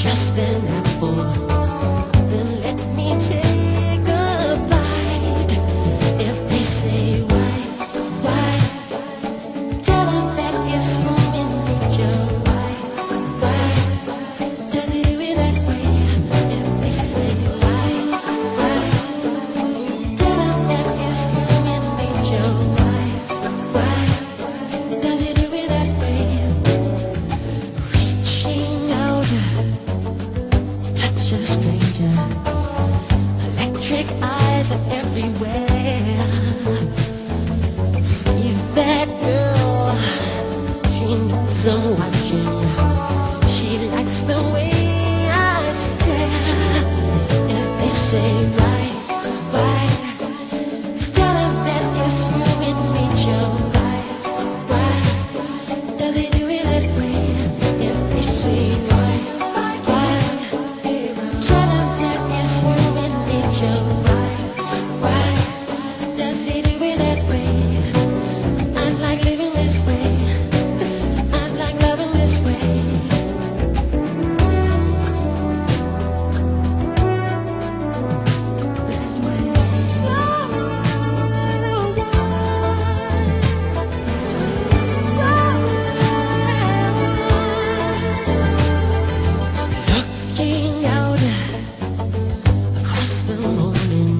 just an apple. Then let me take a bite. If they say why, tell them that it's human nature. Why does it do it that way? If they say why, tell them that it's human nature. Why does it do it that way? Reaching out, touch a stranger. Electric eyes are everywhere. See that girl, she knows I'm watching. She likes the way I stare. If they say why, tell them that it's human nature. Why does it do it that way? If they say why, tell them that it's human nature. Why does it do it that way? I like living this way. I like loving this way. Looking out across the morning,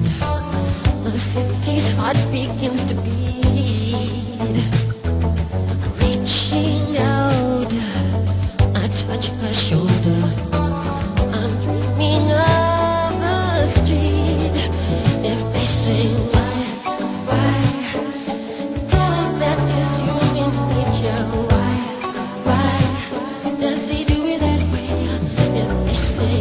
the city's heart begins to beat. Reaching out, I touch her shoulder. I'm dreaming of the street. If they say why, tell them that it's human nature. Why does he do it that way? If they say